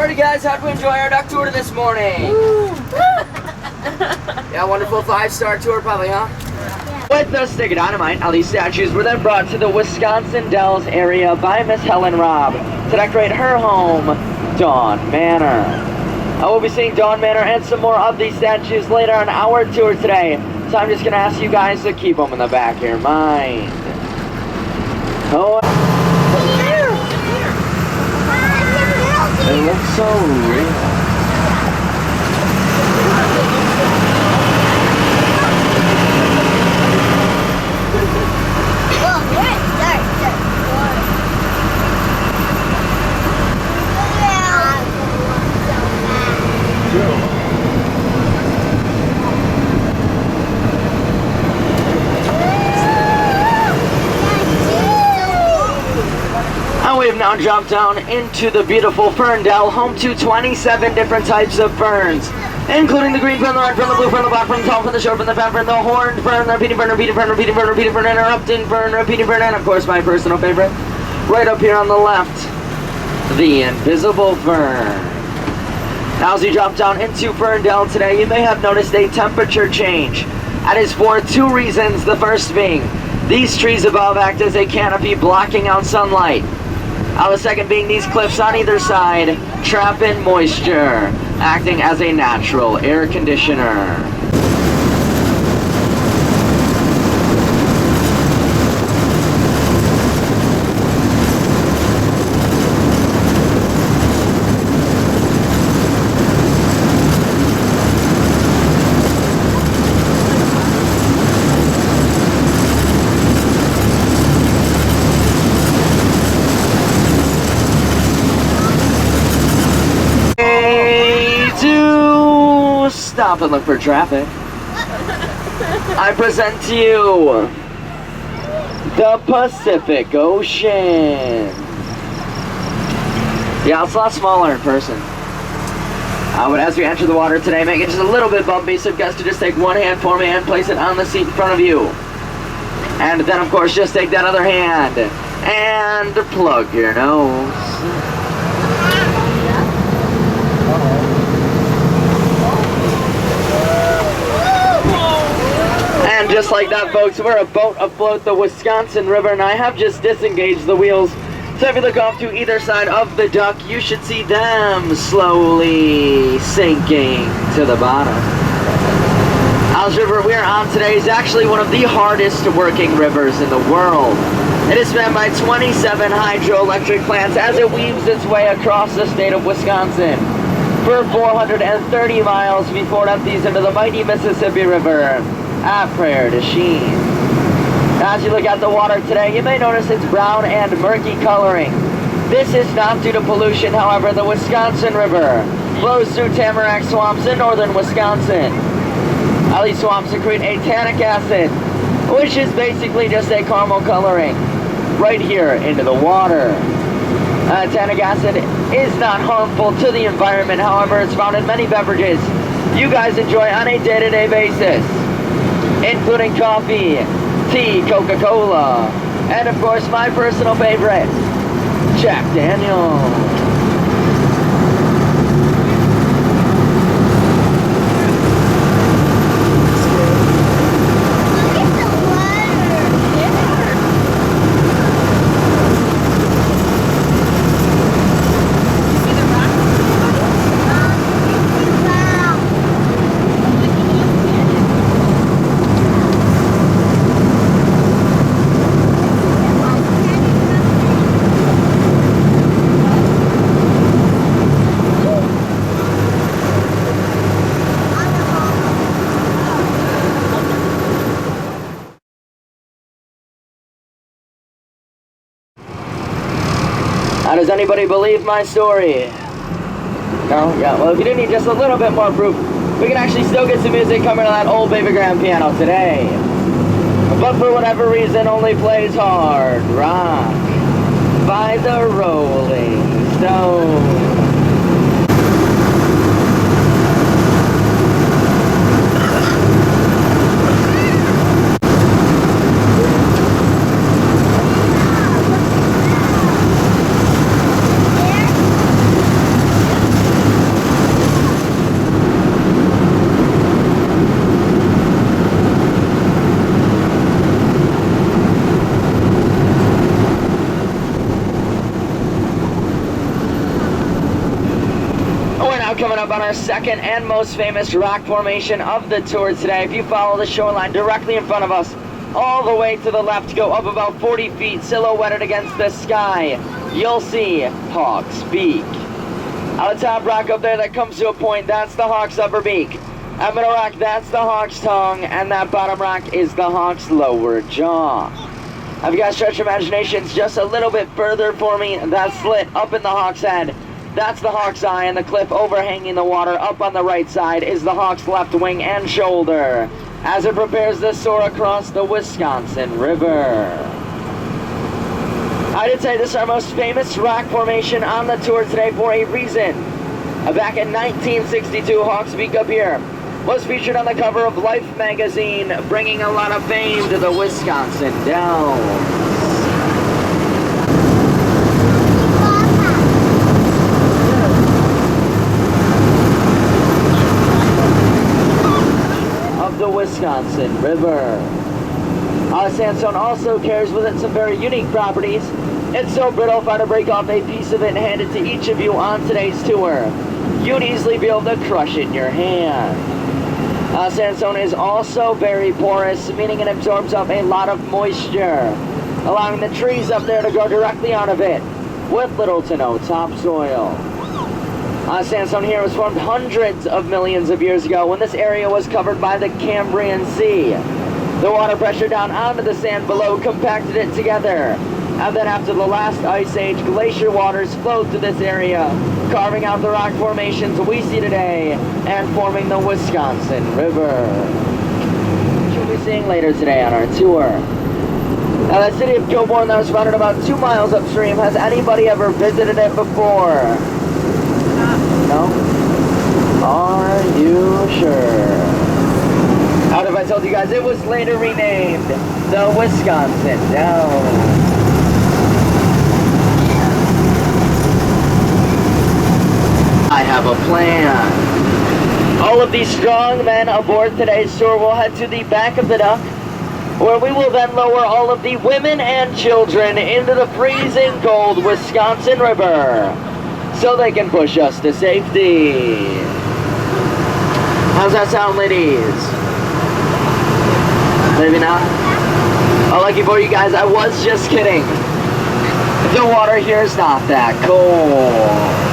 Alrighty guys, how'd we enjoy our duck tour this morning? Yeah, wonderful 5-star tour probably, huh? Yeah. With the stick of dynamite, all these statues were then brought to the Wisconsin Dells area by Miss Helen Robb to decorate her home, Dawn Manor. I will be seeing Dawn Manor and some more of these statues later on our tour today, so I'm just going to ask you guys to keep them in the back of your mind. Oh, it looks so real. And we have now dropped down into the beautiful Fern Dell, home to 27 different types of ferns, including the green fern, the red fern, the blue fern, the black fern, the tall fern, the short fern, the fat fern, the horned fern, the repeating fern, repeating fern, repeating fern, repeating fern, interrupting fern, repeating fern, and of course my personal favorite, right up here on the left, the invisible fern. Now as you drop down into Fern Dell today, you may have noticed a temperature change. That is for two reasons, the first being, these trees above act as a canopy blocking out sunlight. The second being these cliffs on either side trap in moisture, acting as a natural air conditioner. Stop and look for traffic. I present to you the Pacific Ocean. Yeah, it's a lot smaller in person. But as we enter the water today, make it just a little bit bumpy, so you guys to just take one hand for me and place it on the seat in front of you. And then, of course, just take that other hand and plug your nose. And just like that, folks, we're a boat afloat the Wisconsin River, and I have just disengaged the wheels. So if you look off to either side of the duck, you should see them slowly sinking to the bottom. This river we're on today is actually one of the hardest working rivers in the world. It is spanned by 27 hydroelectric plants as it weaves its way across the state of Wisconsin for 430 miles before it empties into the mighty Mississippi River at Prairie du Chien. As you look at the water today, you may notice its brown and murky coloring. This is not due to pollution, however. The Wisconsin River flows through tamarack swamps in northern Wisconsin. These swamps secrete a tannic acid, which is basically just a caramel coloring, right here into the water. Tannic acid is not harmful to the environment, however, it's found in many beverages you guys enjoy on a day-to-day basis, including coffee, tea, Coca-Cola, and of course my personal favorite, Jack Daniels. Does anybody believe my story? No? Yeah, well, if you didn't need just a little bit more proof, we can actually still get some music coming to that old baby grand piano today. But for whatever reason, only plays hard rock by the Rolling Stones. coming up on our second and most famous rock formation of the tour today. If you follow the shoreline directly in front of us, all the way to the left, go up about 40 feet, silhouetted against the sky, you'll see Hawk's Beak. On the top rock up there that comes to a point, that's the Hawk's upper beak. Up in a rock, that's the Hawk's tongue, and that bottom rock is the Hawk's lower jaw. Have you guys stretched your imaginations just a little bit further for me? That slit up in the Hawk's head, that's the Hawk's eye, and the cliff overhanging the water up on the right side is the Hawk's left wing and shoulder as it prepares to soar across the Wisconsin River. I did say this is our most famous rock formation on the tour today for a reason. Back in 1962, Hawk's Beak up here was featured on the cover of Life magazine, bringing a lot of fame to the Wisconsin Dells. Of the Wisconsin River. Sandstone also carries with it some very unique properties. It's so brittle, if I were to break off a piece of it and hand it to each of you on today's tour, you'd easily be able to crush it in your hand. Sandstone is also very porous, meaning it absorbs up a lot of moisture, allowing the trees up there to grow directly out of it with little to no topsoil. Sandstone here was formed hundreds of millions of years ago when this area was covered by the Cambrian Sea. The water pressure down onto the sand below compacted it together, and then after the last ice age, glacier waters flowed through this area, carving out the rock formations we see today and forming the Wisconsin River, which we'll be seeing later today on our tour. Now, the city of Kilbourne that was founded about 2 miles upstream, has anybody ever visited it before? No? Are you sure? How if I told you guys it was later renamed the Wisconsin Dells? I have a plan. All of these strong men aboard today's tour will head to the back of the dock, where we will then lower all of the women and children into the freezing cold Wisconsin River so they can push us to safety. How's that sound, ladies? Maybe not? Oh, lucky for you guys, I was just kidding. The water here is not that cold.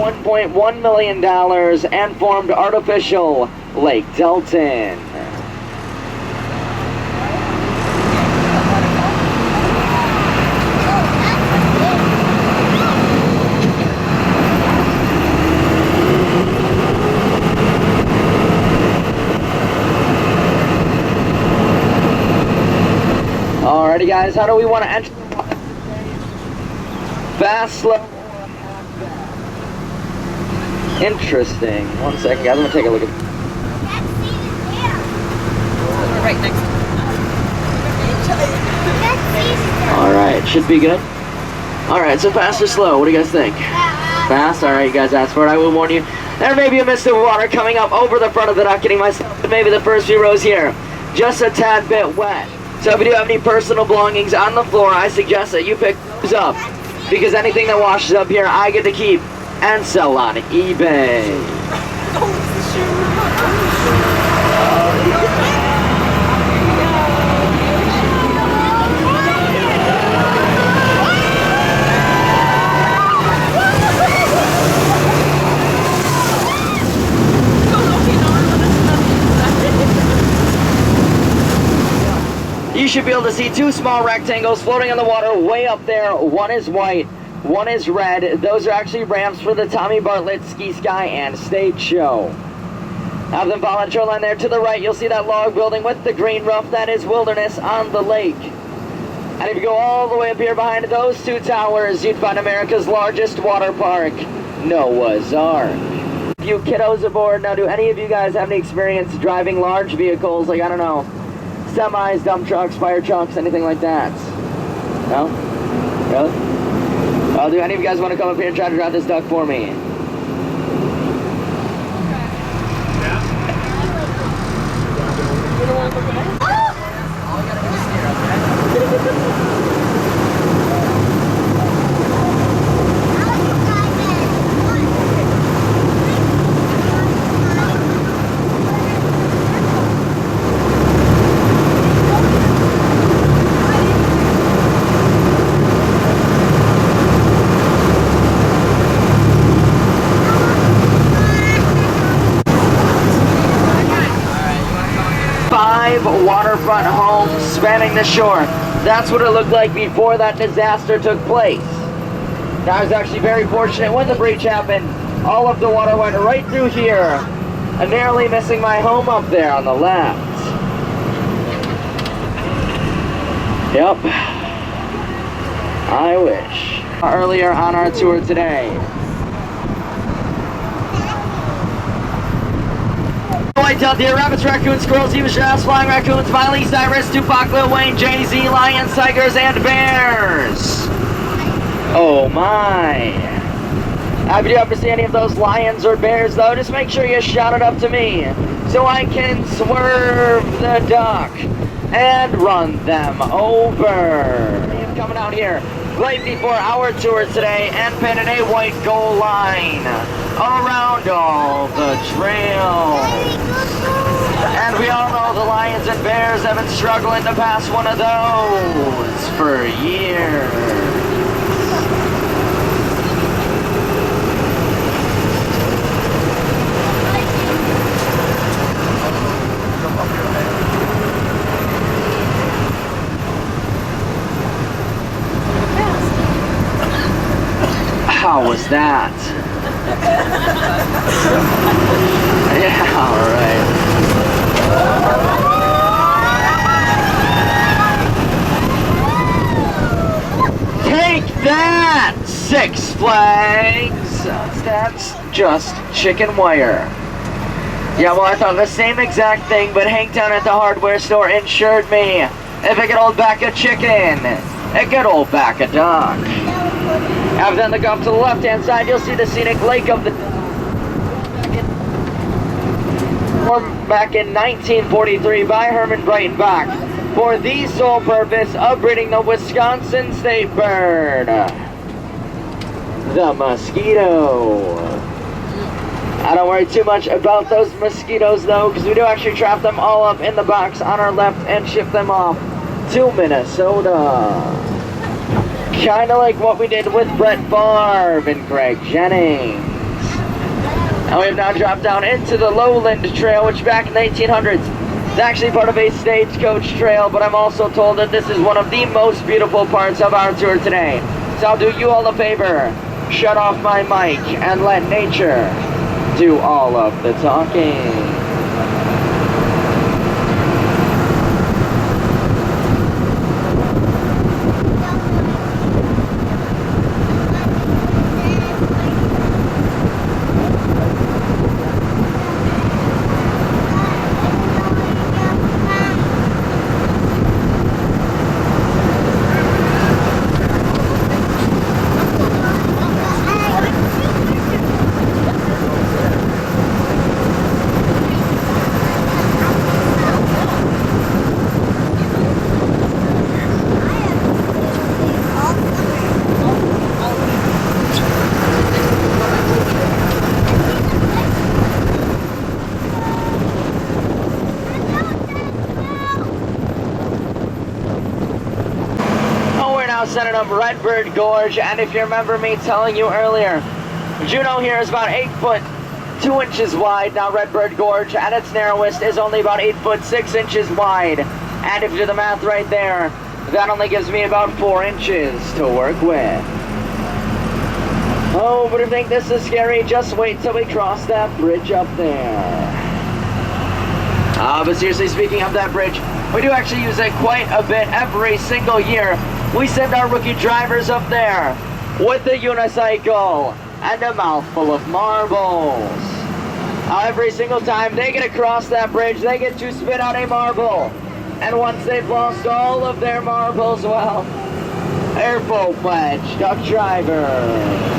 $1.1 million and formed artificial Lake Delton. Alrighty guys, how do we want to enter? Fast, slow, Interesting. 1 second, guys. I'm gonna take a look at. We're right next to All right, should be good. All right, so fast or slow? What do you guys think? Fast. All right, you guys asked for it. I will warn you. There may be a mist of water coming up over the front of the duck, getting myself maybe the first few rows here just a tad bit wet. So if you do have any personal belongings on the floor, I suggest that you pick those up, because anything that washes up here, I get to keep and sell on eBay. You should be able to see two small rectangles floating in the water way up there. One is white, one is red. Those are actually ramps for the Tommy Bartlett Ski Sky and Stage Show. Have them follow the shoreline there to the right. You'll see that log building with the green roof. That is Wilderness on the lake. And if you go all the way up here behind those two towers, you'd find America's largest water park, Noah's Ark. A few kiddos aboard. Now, do any of you guys have any experience driving large vehicles, like, I don't know, semis, dump trucks, fire trucks, anything like that? No? Really? Well, do any of you guys want to come up here and try to drive this duck for me? Waterfront homes spanning the shore. That's what it looked like before that disaster took place. I was actually very fortunate when the breach happened. All of the water went right through here, and narrowly missing my home up there on the left. Yep. I wish. Earlier on our tour today. White-tailed deer, rabbits, raccoons, squirrels, zebras, giraffes, flying raccoons, Miley Cyrus, Tupac, Lil Wayne, Jay-Z, lions, tigers, and bears. Oh my. Have you ever seen any of those lions or bears though? Just make sure you shout it up to me so I can swerve the duck and run them over. Coming out here right before our tour today and painted a white goal line around all the trails. And we all know the lions and bears have been struggling to pass one of those for years. How was that? Yeah, alright. Take that, Six Flags! That's just chicken wire. Yeah, well, I thought the same exact thing, but Hangtown at the hardware store insured me. If it could hold back a chicken, it could hold back a duck. After then, look off to the left-hand side, you'll see the scenic lake of the... Formed back in 1943 by Herman Breitenbach for the sole purpose of breeding the Wisconsin state bird, the mosquito. I don't worry too much about those mosquitoes though, because we do actually trap them all up in the box on our left and ship them off to Minnesota. Kind of like what we did with Brett Favre and Greg Jennings. And we have now dropped down into the Lowland Trail, which back in the 1800s is actually part of a stagecoach trail, but I'm also told that this is one of the most beautiful parts of our tour today. So I'll do you all a favor, shut off my mic and let nature do all of the talking. from Redbird Gorge, and if you remember me telling you earlier, Juneau here is about 8 foot 2 inches wide. Now Redbird Gorge at its narrowest is only about 8 foot 6 inches wide. And if you do the math right there, that only gives me about 4 inches to work with. Oh, but if you think this is scary, just wait till we cross that bridge up there. But seriously, speaking of that bridge, we do actually use it quite a bit every single year. We send our rookie drivers up there with a unicycle and a mouthful of marbles. Every single time they get across that bridge, they get to spit out a marble. And once they've lost all of their marbles, well, they're full-fledged duck drivers.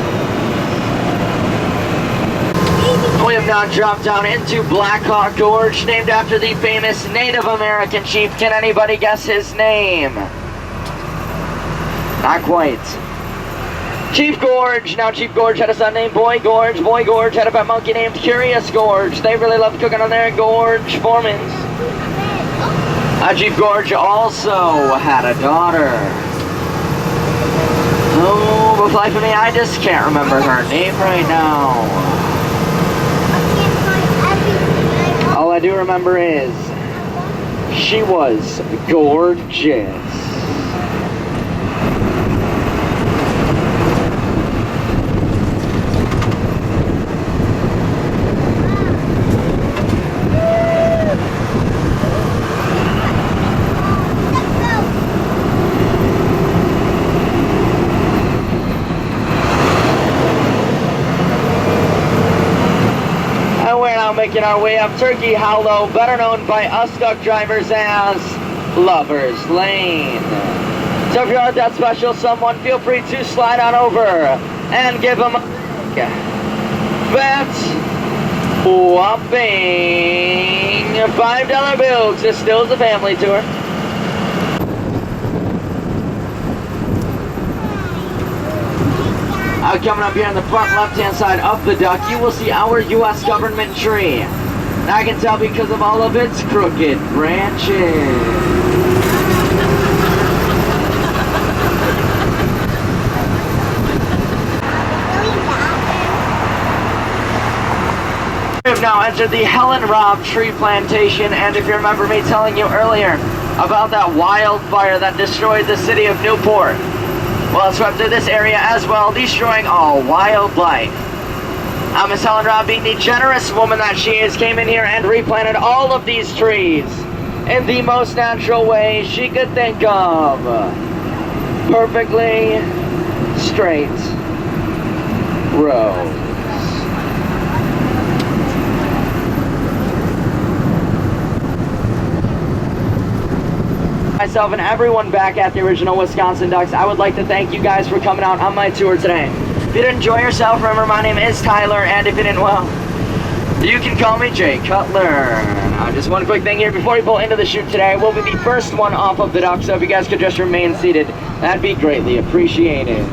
We have now dropped down into Black Hawk Gorge, named after the famous Native American chief. Can anybody guess his name? Not quite. Chief Gorge. Now Chief Gorge had a son named Boy Gorge. Boy Gorge had a pet monkey named Curious Gorge. They really loved cooking on their gorge formans. Chief Gorge also had a daughter. Oh, but life of me, I just can't remember her name right now. All I do remember is she was gorgeous. Making our way up Turkey Hollow, better known by us duck drivers as Lover's Lane. So if you're at that special someone, feel free to slide on over and give them a fat, whopping $5 bill. This still is a family tour. Coming up here on the front left-hand side of the duck, you will see our U.S. government tree. And I can tell because of all of its crooked branches. We have now entered the Helen Robb tree plantation, and if you remember me telling you earlier about that wildfire that destroyed the city of Newport, well, it swept through this area as well, destroying all wildlife. Miss Helen Robb, being the generous woman that she is, came in here and replanted all of these trees in the most natural way she could think of. Perfectly straight rows. Myself and everyone back at the original Wisconsin Ducks, I would like to thank you guys for coming out on my tour today. If you did enjoy yourself, remember my name is Tyler, and if you didn't, well, you can call me Jay Cutler. Just one quick thing here before we pull into the chute today. We'll be the first one off of the duck, so if you guys could just remain seated, that'd be greatly appreciated.